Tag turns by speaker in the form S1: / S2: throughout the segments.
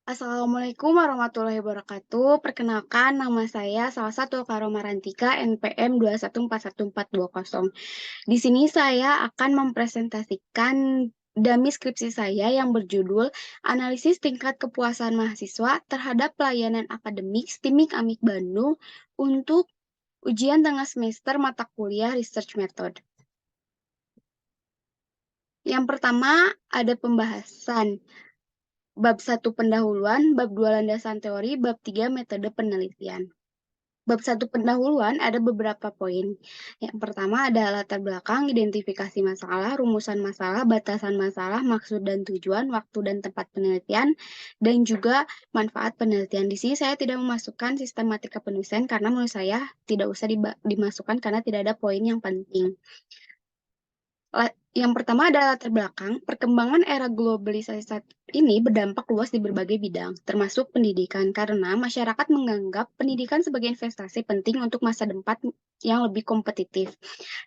S1: Assalamualaikum warahmatullahi wabarakatuh. Perkenalkan, nama saya Salsa Tulkaromarantika, NPM 2141420. Di sini saya akan mempresentasikan dummy skripsi saya yang berjudul Analisis Tingkat Kepuasan Mahasiswa Terhadap Pelayanan Akademik STIMIK Amik Bandung untuk ujian tengah semester mata kuliah Research Method. Yang pertama ada pembahasan. Bab 1 pendahuluan, bab 2 landasan teori, bab 3 metode penelitian. Bab 1 pendahuluan ada beberapa poin. Yang pertama ada latar belakang, identifikasi masalah, rumusan masalah, batasan masalah, maksud dan tujuan, waktu dan tempat penelitian, dan juga manfaat penelitian. Di sini saya tidak memasukkan sistematika penulisan karena menurut saya tidak usah dimasukkan karena tidak ada poin yang penting. Yang pertama adalah latar belakang. Perkembangan era globalisasi saat ini berdampak luas di berbagai bidang, termasuk pendidikan, karena masyarakat menganggap pendidikan sebagai investasi penting untuk masa depan yang lebih kompetitif.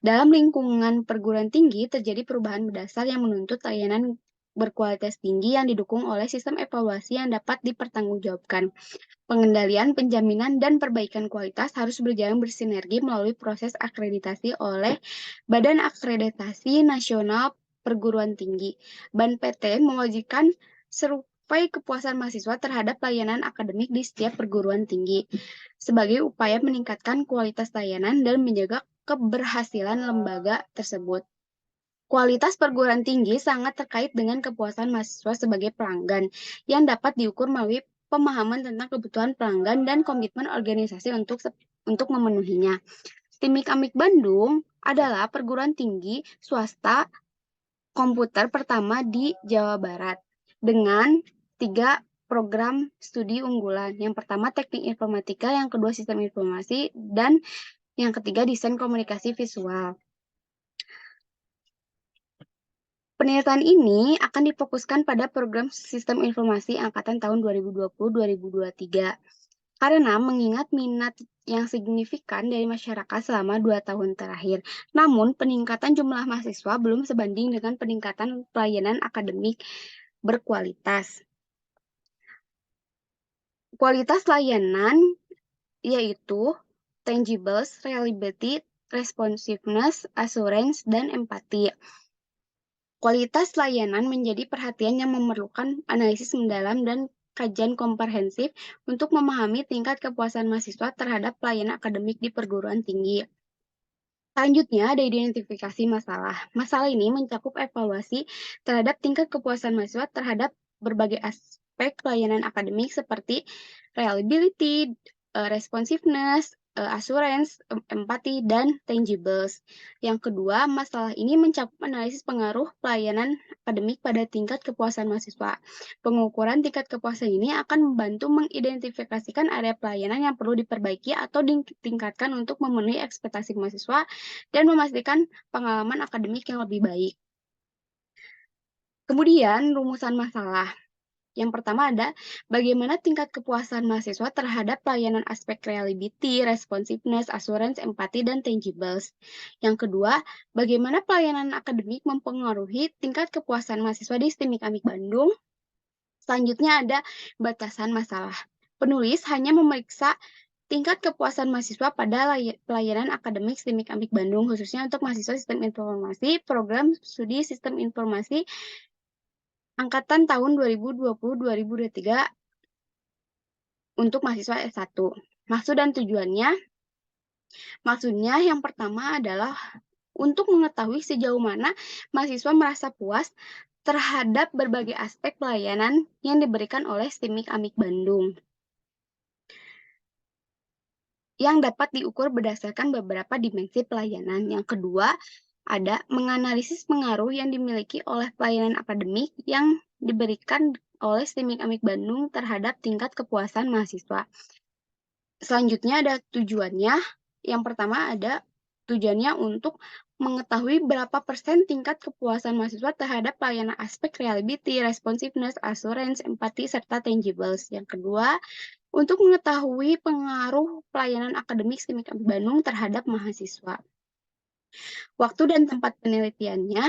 S1: Dalam lingkungan perguruan tinggi, terjadi perubahan mendasar yang menuntut layanan berkualitas tinggi yang didukung oleh sistem evaluasi yang dapat dipertanggungjawabkan. Pengendalian, penjaminan, dan perbaikan kualitas harus berjalan bersinergi melalui proses akreditasi oleh Badan Akreditasi Nasional Perguruan Tinggi. BAN-PT mewajibkan survei kepuasan mahasiswa terhadap layanan akademik di setiap perguruan tinggi sebagai upaya meningkatkan kualitas layanan dan menjaga keberhasilan lembaga tersebut. Kualitas perguruan tinggi sangat terkait dengan kepuasan mahasiswa sebagai pelanggan yang dapat diukur melalui pemahaman tentang kebutuhan pelanggan dan komitmen organisasi untuk memenuhinya. STIMIK Amik Bandung adalah perguruan tinggi swasta komputer pertama di Jawa Barat dengan 3 program studi unggulan. Yang pertama teknik informatika, yang kedua sistem informasi, dan yang ketiga desain komunikasi visual. Penelitian ini akan difokuskan pada program Sistem Informasi Angkatan tahun 2020-2023 karena mengingat minat yang signifikan dari masyarakat selama 2 tahun terakhir. Namun, peningkatan jumlah mahasiswa belum sebanding dengan peningkatan pelayanan akademik berkualitas. Kualitas layanan yaitu tangibles, reliability, responsiveness, assurance, dan empati. Kualitas layanan menjadi perhatian yang memerlukan analisis mendalam dan kajian komprehensif untuk memahami tingkat kepuasan mahasiswa terhadap pelayanan akademik di perguruan tinggi. Selanjutnya ada identifikasi masalah. Masalah ini mencakup evaluasi terhadap tingkat kepuasan mahasiswa terhadap berbagai aspek pelayanan akademik seperti reliability, responsiveness, assurance, empati, dan tangibles. Yang kedua, masalah ini mencakup analisis pengaruh pelayanan akademik pada tingkat kepuasan mahasiswa. Pengukuran tingkat kepuasan ini akan membantu mengidentifikasikan area pelayanan yang perlu diperbaiki atau ditingkatkan untuk memenuhi ekspektasi mahasiswa dan memastikan pengalaman akademik yang lebih baik. Kemudian, rumusan masalah. Yang pertama ada bagaimana tingkat kepuasan mahasiswa terhadap pelayanan aspek reliability, responsiveness, assurance, empati, dan tangibles. Yang kedua, bagaimana pelayanan akademik mempengaruhi tingkat kepuasan mahasiswa di STIMIK Amik Bandung. Selanjutnya ada batasan masalah. Penulis hanya memeriksa tingkat kepuasan mahasiswa pada pelayanan akademik STIMIK Amik Bandung, khususnya untuk mahasiswa sistem informasi, program studi sistem informasi angkatan tahun 2020-2023 untuk mahasiswa S1. Maksud dan tujuannya, maksudnya yang pertama adalah untuk mengetahui sejauh mana mahasiswa merasa puas terhadap berbagai aspek pelayanan yang diberikan oleh STIMIK Amik Bandung, yang dapat diukur berdasarkan beberapa dimensi pelayanan. Yang kedua, ada menganalisis pengaruh yang dimiliki oleh pelayanan akademik yang diberikan oleh STIMIK Amik Bandung terhadap tingkat kepuasan mahasiswa. Selanjutnya ada tujuannya. Yang pertama ada tujuannya untuk mengetahui berapa persen tingkat kepuasan mahasiswa terhadap pelayanan aspek reliability, responsiveness, assurance, empati, serta tangibles. Yang kedua, untuk mengetahui pengaruh pelayanan akademik STIMIK Amik Bandung terhadap mahasiswa. Waktu dan tempat penelitiannya,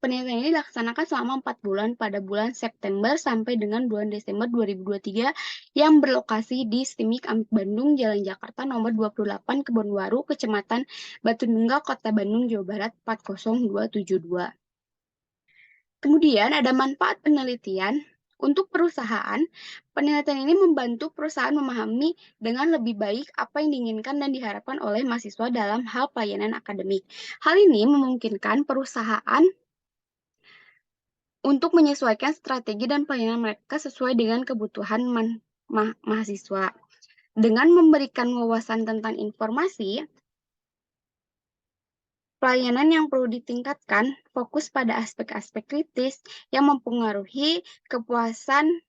S1: penelitian ini dilaksanakan selama 4 bulan pada bulan September sampai dengan bulan Desember 2023 yang berlokasi di STIMIK Amik Bandung, Jalan Jakarta nomor 28, Kebonwaru, Kecamatan Batu-Nunggal, Kota Bandung, Jawa Barat 40272. Kemudian ada manfaat penelitian. Untuk perusahaan, penelitian ini membantu perusahaan memahami dengan lebih baik apa yang diinginkan dan diharapkan oleh mahasiswa dalam hal pelayanan akademik. Hal ini memungkinkan perusahaan untuk menyesuaikan strategi dan pelayanan mereka sesuai dengan kebutuhan mahasiswa. Dengan memberikan wawasan tentang informasi, pelayanan yang perlu ditingkatkan fokus pada aspek-aspek kritis yang mempengaruhi kepuasan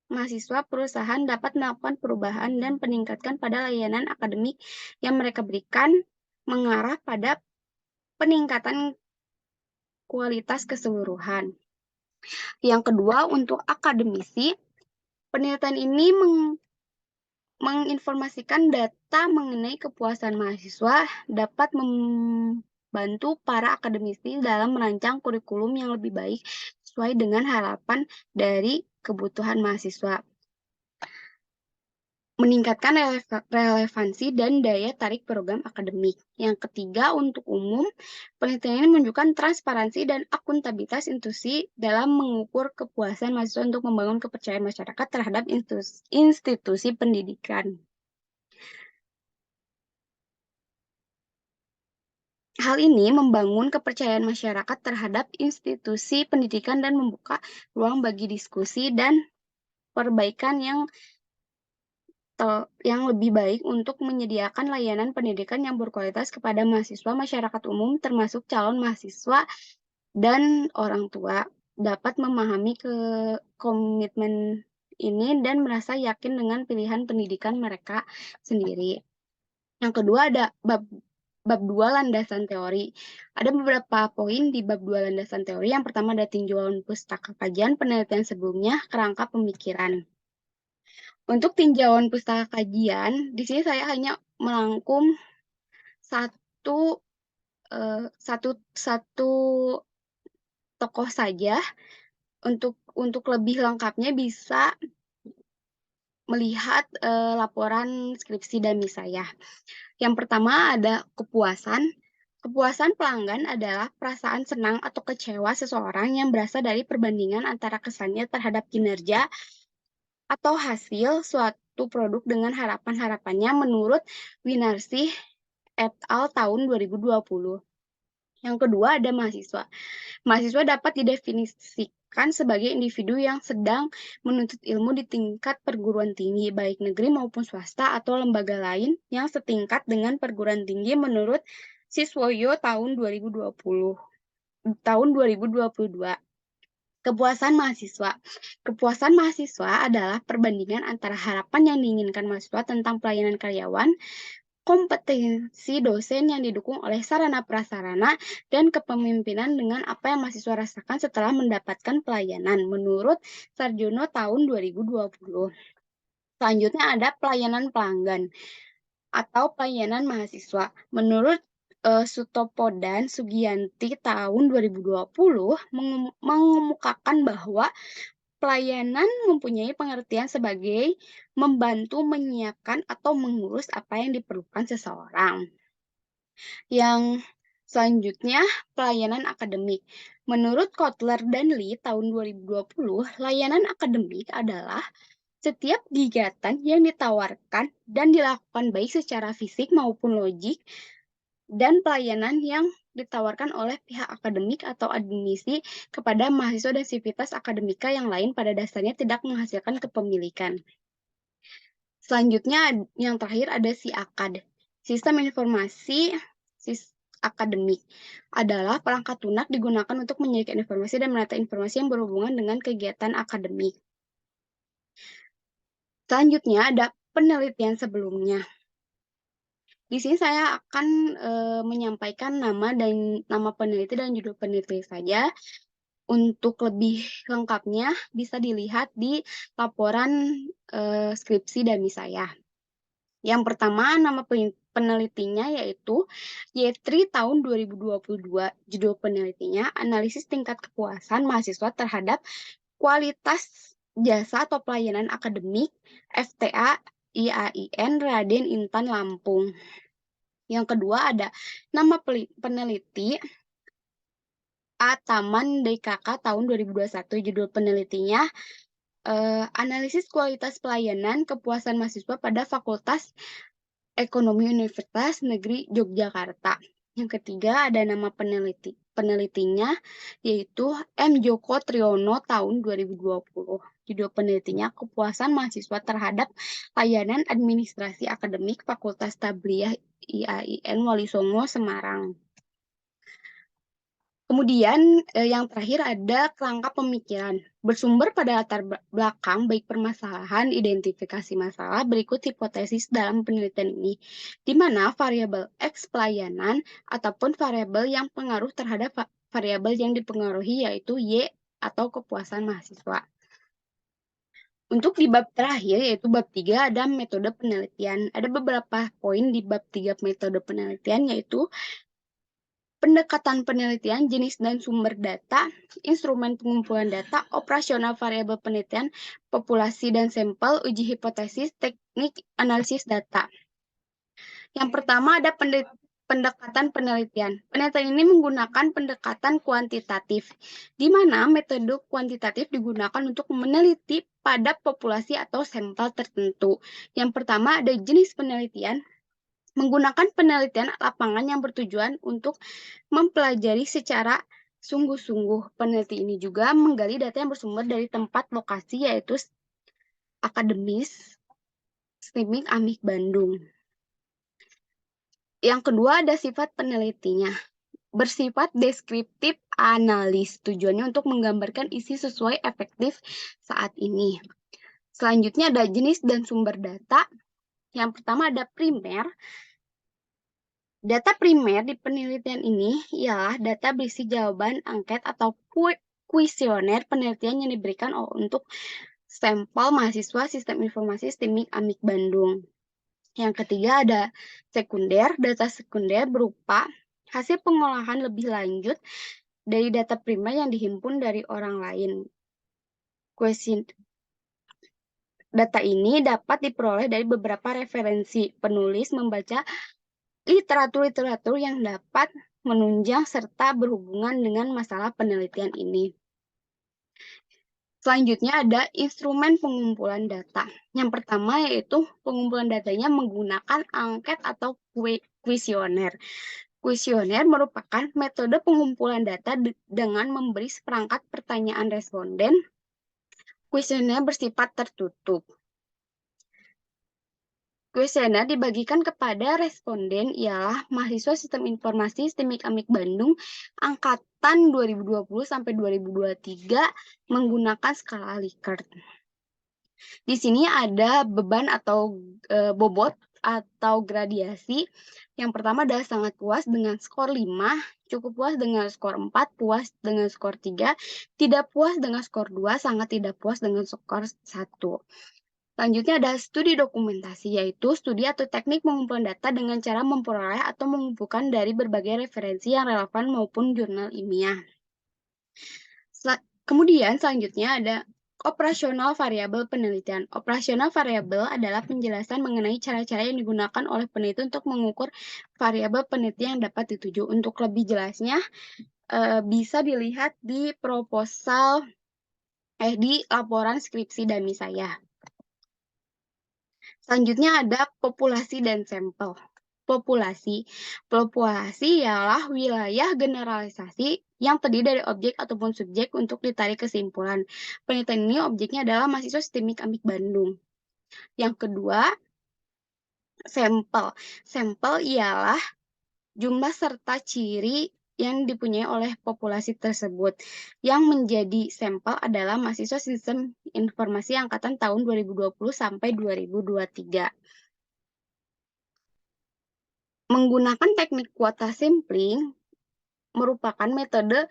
S1: mahasiswa. Perusahaan dapat melakukan perubahan dan peningkatkan pada layanan akademik yang mereka berikan, mengarah pada peningkatan kualitas keseluruhan. Yang kedua, untuk akademisi, penelitian ini menginformasikan data mengenai kepuasan mahasiswa, dapat membantu para akademisi dalam merancang kurikulum yang lebih baik sesuai dengan harapan dari kebutuhan mahasiswa. Meningkatkan relevansi dan daya tarik program akademik. Yang ketiga, untuk umum, penelitian ini menunjukkan transparansi dan akuntabilitas institusi dalam mengukur kepuasan mahasiswa untuk membangun kepercayaan masyarakat terhadap institusi pendidikan. Hal ini membangun kepercayaan masyarakat terhadap institusi pendidikan dan membuka ruang bagi diskusi dan perbaikan yang lebih baik untuk menyediakan layanan pendidikan yang berkualitas kepada mahasiswa masyarakat umum, termasuk calon mahasiswa dan orang tua, dapat memahami komitmen ini dan merasa yakin dengan pilihan pendidikan mereka sendiri. Yang kedua ada bab 2 landasan teori. Ada beberapa poin di bab 2 landasan teori. Yang pertama ada tinjauan pustaka kajian penelitian sebelumnya, kerangka pemikiran. Untuk tinjauan pustaka kajian, di sini saya hanya merangkum satu tokoh saja. Untuk lebih lengkapnya bisa melihat laporan skripsi DAMI saya. Yang pertama ada kepuasan. Kepuasan pelanggan adalah perasaan senang atau kecewa seseorang yang berasal dari perbandingan antara kesannya terhadap kinerja atau hasil suatu produk dengan harapan-harapannya menurut Winarsih et al. Tahun 2020. Yang kedua ada mahasiswa. Mahasiswa dapat didefinisikan sebagai individu yang sedang menuntut ilmu di tingkat perguruan tinggi, baik negeri maupun swasta atau lembaga lain yang setingkat dengan perguruan tinggi menurut Siswoyo tahun 2022. Kepuasan mahasiswa. Kepuasan mahasiswa adalah perbandingan antara harapan yang diinginkan mahasiswa tentang pelayanan karyawan, kompetensi dosen yang didukung oleh sarana prasarana, dan kepemimpinan dengan apa yang mahasiswa rasakan setelah mendapatkan pelayanan, menurut Sarjono tahun 2020. Selanjutnya ada pelayanan pelanggan atau pelayanan mahasiswa. Menurut Sutopo dan Sugianti tahun 2020 mengemukakan bahwa pelayanan mempunyai pengertian sebagai membantu menyiapkan atau mengurus apa yang diperlukan seseorang. Yang selanjutnya, pelayanan akademik. Menurut Kotler dan Lee tahun 2020, layanan akademik adalah setiap kegiatan yang ditawarkan dan dilakukan baik secara fisik maupun logik, dan pelayanan yang ditawarkan oleh pihak akademik atau admisi kepada mahasiswa dan sivitas akademika yang lain pada dasarnya tidak menghasilkan kepemilikan. Selanjutnya, yang terakhir ada SIAKAD. Sistem Informasi Akademik adalah perangkat lunak digunakan untuk menyajikan informasi dan menata informasi yang berhubungan dengan kegiatan akademik. Selanjutnya ada penelitian sebelumnya. Di sini saya akan menyampaikan nama peneliti dan judul peneliti saja. Untuk lebih lengkapnya bisa dilihat di laporan skripsi DAMI saya. Yang pertama, nama penelitinya yaitu Yetri tahun 2022. Judul penelitinya Analisis Tingkat Kepuasan Mahasiswa Terhadap Kualitas Jasa atau Pelayanan Akademik FTA IAIN Raden Intan Lampung. Yang kedua ada nama peneliti Taman DKK tahun 2021. Judul penelitinya Analisis Kualitas Pelayanan Kepuasan Mahasiswa pada Fakultas Ekonomi Universitas Negeri Yogyakarta. Yang ketiga ada nama penelitinya yaitu M. Joko Triyono tahun 2020. Judul penelitinya Kepuasan Mahasiswa Terhadap Layanan Administrasi Akademik Fakultas Tabliyah IAIN Wali Songo Semarang. Kemudian yang terakhir ada kerangka pemikiran. Bersumber pada latar belakang baik permasalahan, identifikasi masalah, berikut hipotesis dalam penelitian ini, di mana variabel X pelayanan ataupun variabel yang pengaruh terhadap variabel yang dipengaruhi yaitu Y atau kepuasan mahasiswa. Untuk di bab terakhir, yaitu bab 3, ada metode penelitian. Ada beberapa poin di bab 3 metode penelitian, yaitu pendekatan penelitian, jenis dan sumber data, instrumen pengumpulan data, operasional variabel penelitian, populasi dan sampel, uji hipotesis, teknik analisis data. Yang pertama ada pendekatan penelitian. Penelitian ini menggunakan pendekatan kuantitatif, di mana metode kuantitatif digunakan untuk meneliti pada populasi atau sampel tertentu. Yang pertama ada jenis penelitian, menggunakan penelitian lapangan yang bertujuan untuk mempelajari secara sungguh-sungguh. Peneliti ini juga menggali data yang bersumber dari tempat lokasi, yaitu akademis, STIMIK, AMIK Bandung. Yang kedua ada sifat penelitinya. Bersifat deskriptif analis, tujuannya untuk menggambarkan isi sesuai efektif saat ini. Selanjutnya ada jenis dan sumber data. Yang pertama ada primer. Data primer di penelitian ini ialah data berisi jawaban angket atau kuesioner penelitian yang diberikan untuk sampel mahasiswa Sistem Informasi STIMIK AMIK Bandung. Yang ketiga ada sekunder. Data sekunder berupa hasil pengolahan lebih lanjut dari data primer yang dihimpun dari orang lain. Data ini dapat diperoleh dari beberapa referensi. Penulis membaca literatur-literatur yang dapat menunjang serta berhubungan dengan masalah penelitian ini. Selanjutnya ada instrumen pengumpulan data. Yang pertama yaitu pengumpulan datanya menggunakan angket atau kuesioner. Kuesioner merupakan metode pengumpulan data dengan memberi seperangkat pertanyaan responden. Kuesioner bersifat tertutup. Kuesioner dibagikan kepada responden ialah mahasiswa Sistem Informasi STIMIK AMIK Bandung angkatan 2020 sampai 2023 menggunakan skala Likert. Di sini ada beban atau bobot atau gradiasi. Yang pertama adalah sangat puas dengan skor 5, cukup puas dengan skor 4, puas dengan skor 3, tidak puas dengan skor 2, sangat tidak puas dengan skor 1. Selanjutnya ada studi dokumentasi, yaitu studi atau teknik pengumpulan data dengan cara memperoleh atau mengumpulkan dari berbagai referensi yang relevan maupun jurnal ilmiah. Kemudian selanjutnya ada operasional variabel penelitian. Operasional variabel adalah penjelasan mengenai cara-cara yang digunakan oleh peneliti untuk mengukur variabel penelitian yang dapat dituju. Untuk lebih jelasnya bisa dilihat di di laporan skripsi dami saya. Selanjutnya ada populasi dan sampel. Populasi ialah wilayah generalisasi yang terdiri dari objek ataupun subjek untuk ditarik kesimpulan. Penelitian ini objeknya adalah mahasiswa STIMIK AMIK Bandung. Yang kedua, sampel. Sampel ialah jumlah serta ciri yang dipunyai oleh populasi tersebut. Yang menjadi sampel adalah mahasiswa Sistem Informasi angkatan tahun 2020 sampai 2023. Menggunakan teknik kuota sampling merupakan metode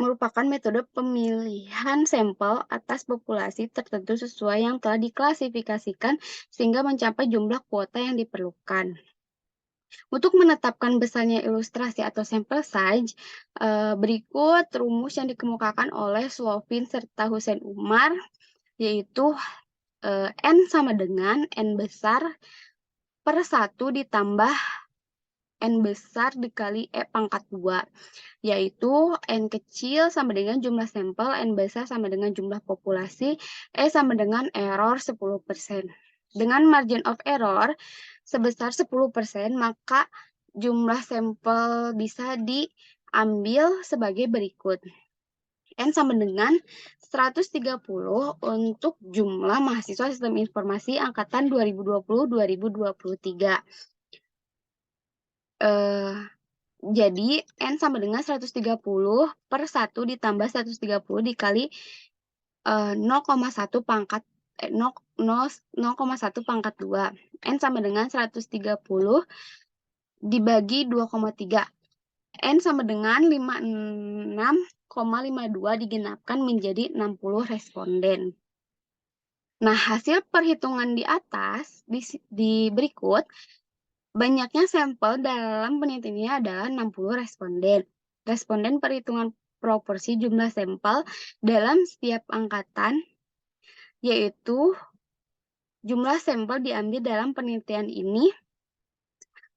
S1: merupakan metode pemilihan sampel atas populasi tertentu sesuai yang telah diklasifikasikan sehingga mencapai jumlah kuota yang diperlukan. Untuk menetapkan besarnya ilustrasi atau sampel size, berikut rumus yang dikemukakan oleh Slovin serta Hussein Umar, yaitu N sama dengan N besar per 1 ditambah N besar dikali E pangkat 2, yaitu N kecil sama dengan jumlah sampel, N besar sama dengan jumlah populasi, E sama dengan error 10%. Dengan margin of error sebesar 10%, maka jumlah sampel bisa diambil sebagai berikut. N sama dengan 130 untuk jumlah mahasiswa sistem informasi angkatan 2020-2023. Jadi N sama dengan 130 per 1 ditambah 130 dikali 0,1 pangkat 0,1 pangkat 2. N sama dengan 130 dibagi 2,3. N sama dengan 56,52 digenapkan menjadi 60 responden. Nah, hasil perhitungan di atas, di berikut, banyaknya sampel dalam penelitiannya adalah 60 responden. Responden perhitungan proporsi jumlah sampel dalam setiap angkatan, yaitu jumlah sampel diambil dalam penelitian ini.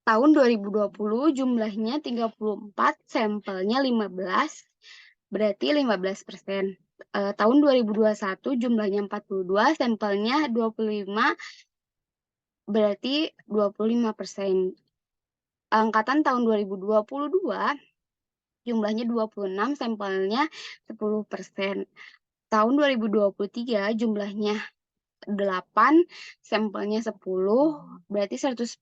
S1: Tahun 2020 jumlahnya 34, sampelnya 15, berarti 15%. Tahun 2021 jumlahnya 42, sampelnya 25, berarti 25%. Angkatan tahun 2022 jumlahnya 26, sampelnya 10%. Tahun 2023 jumlahnya 8, sampelnya 10, berarti 10%.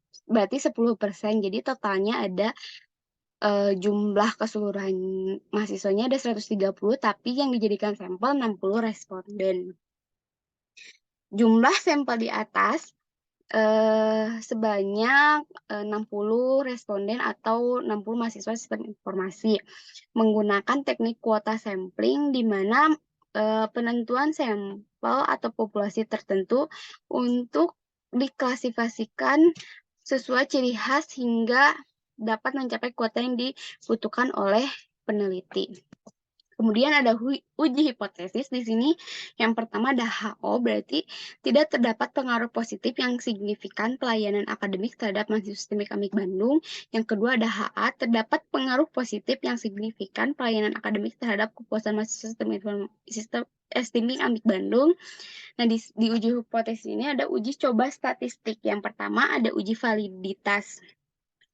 S1: Jadi totalnya ada jumlah keseluruhan mahasiswanya ada 130, tapi yang dijadikan sampel 60 responden. Jumlah sampel di atas sebanyak 60 responden atau 60 mahasiswa sistem informasi menggunakan teknik kuota sampling, di mana penentuan sampel atau populasi tertentu untuk diklasifikasikan sesuai ciri khas hingga dapat mencapai kuota yang dibutuhkan oleh peneliti. Kemudian ada uji hipotesis di sini. Yang pertama ada HO, berarti tidak terdapat pengaruh positif yang signifikan pelayanan akademik terhadap mahasiswa sistemik Amik Bandung. Yang kedua ada HA, terdapat pengaruh positif yang signifikan pelayanan akademik terhadap kepuasan mahasiswa sistem sistemik Amik Bandung. Nah, di uji hipotesis ini ada uji coba statistik. Yang pertama ada uji validitas.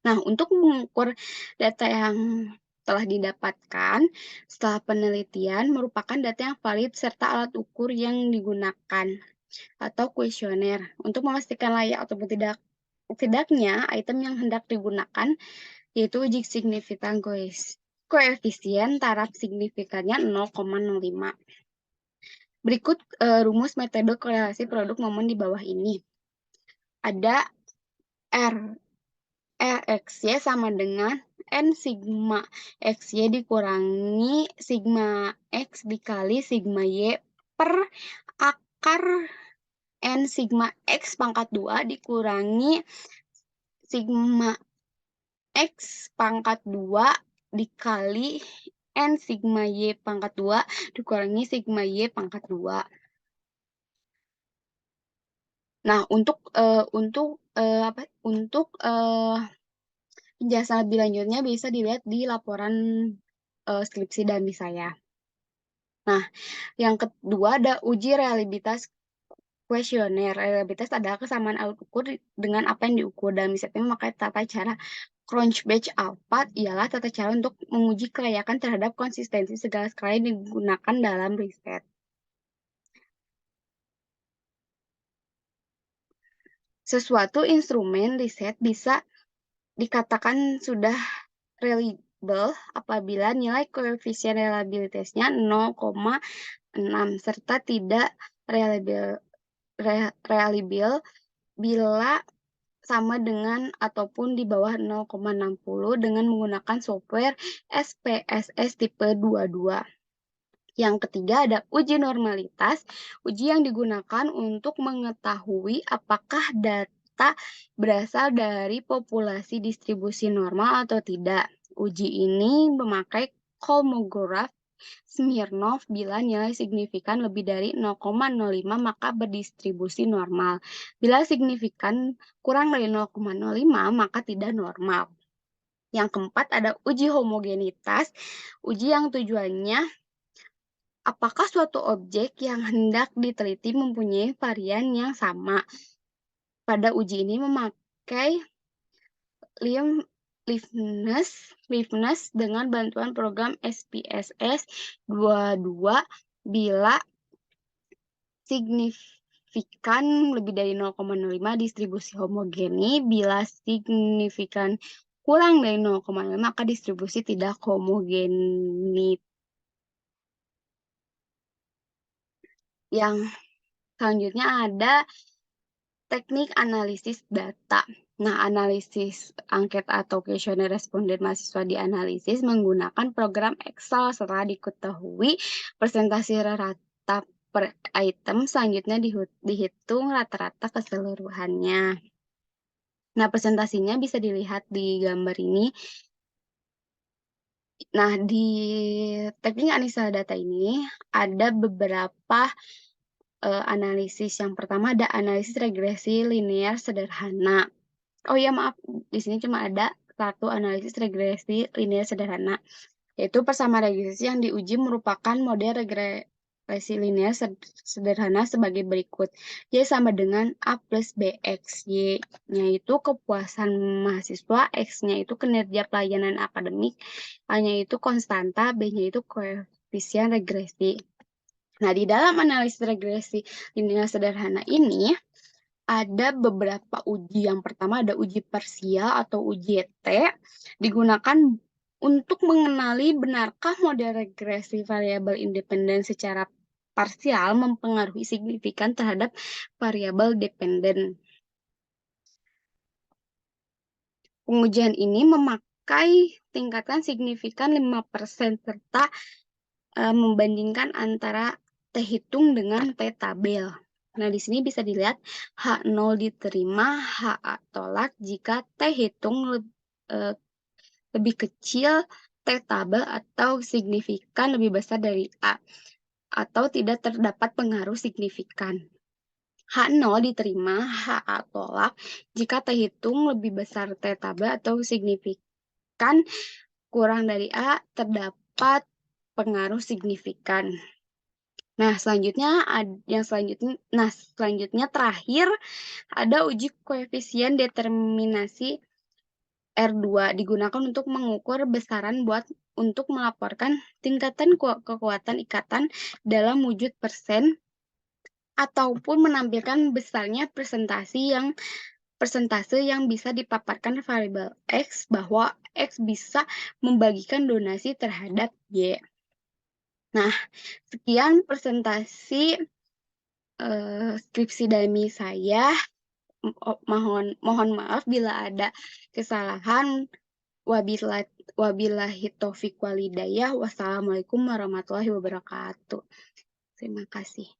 S1: Nah, untuk mengukur data yang telah didapatkan setelah penelitian merupakan data yang valid serta alat ukur yang digunakan atau kuesioner untuk memastikan layak ataupun tidaknya item yang hendak digunakan, yaitu uji signifikan koefisien taraf signifikannya 0,05. Berikut rumus metode korelasi produk momen di bawah ini. Ada RXY sama dengan N sigma XY dikurangi sigma X dikali sigma Y per akar N sigma X pangkat 2 dikurangi sigma X pangkat 2 dikali N sigma Y pangkat 2 dikurangi sigma Y pangkat 2. Nah, untuk penjelasan lebih lanjutnya bisa dilihat di laporan skripsi dari saya. Nah, yang kedua ada uji reliabilitas kuesioner. Reliabilitas adalah kesamaan alat ukur dengan apa yang diukur. Dalam risetnya memakai tata cara Cronbach-Alpert ialah tata cara untuk menguji kelayakan terhadap konsistensi segala skala yang digunakan dalam riset. Suatu instrumen riset bisa dikatakan sudah reliable apabila nilai koefisien reliabilitasnya 0,6 serta tidak reliable bila sama dengan ataupun di bawah 0,60 dengan menggunakan software SPSS tipe 22. Yang ketiga ada uji normalitas, uji yang digunakan untuk mengetahui apakah data berasal dari populasi distribusi normal atau tidak. Uji ini memakai Kolmogorov Smirnov bila nilai signifikan lebih dari 0,05 maka berdistribusi normal. Bila signifikan kurang dari 0,05 maka tidak normal. Yang keempat ada uji homogenitas, uji yang tujuannya apakah suatu objek yang hendak diteliti mempunyai varian yang sama. Pada uji ini memakai Leibniz dengan bantuan program SPSS 22 bila signifikan lebih dari 0,05 distribusi homogeni, bila signifikan kurang dari 0,5 maka distribusi tidak homogeni. Yang selanjutnya ada teknik analisis data. Nah, analisis angket atau kuesioner responden mahasiswa dianalisis menggunakan program Excel setelah diketahui presentasi rata per item, selanjutnya dihitung rata-rata keseluruhannya. Nah, presentasinya bisa dilihat di gambar ini. Nah, di teknik analisa data ini ada beberapa analisis. Yang pertama ada analisis regresi linear sederhana. Oh ya, maaf, di sini cuma ada satu analisis regresi linear sederhana, yaitu persamaan regresi yang diuji merupakan model regresi linear sederhana sebagai berikut. Y sama dengan A plus BX. Y-nya itu kepuasan mahasiswa, X-nya itu kinerja pelayanan akademik, A-nya itu konstanta, B-nya itu koefisien regresi. Nah, di dalam analisis regresi linear sederhana ini, ada beberapa uji. Yang pertama ada uji parsial atau uji T, digunakan untuk mengenali benarkah model regresi variabel independen secara parsial mempengaruhi signifikan terhadap variabel dependen. Pengujian ini memakai tingkatan signifikan 5% serta membandingkan antara T hitung dengan T tabel. Nah, di sini bisa dilihat H0 diterima, HA tolak jika T hitung lebih kecil T tabel atau signifikan lebih besar dari A, atau tidak terdapat pengaruh signifikan. H0 diterima, HA tolak jika T hitung lebih besar T tabel atau signifikan kurang dari A, terdapat pengaruh signifikan. Nah, selanjutnya terakhir ada uji koefisien determinasi R2 digunakan untuk mengukur besaran untuk melaporkan tingkatan kekuatan ikatan dalam wujud persen ataupun menampilkan besarnya persentase yang bisa dipaparkan variabel X bahwa X bisa membagikan donasi terhadap Y. Nah, sekian presentasi skripsi dami saya. Mohon maaf bila ada kesalahan. Wabillahi taufiq walhidayah. Wassalamualaikum warahmatullahi wabarakatuh. Terima kasih.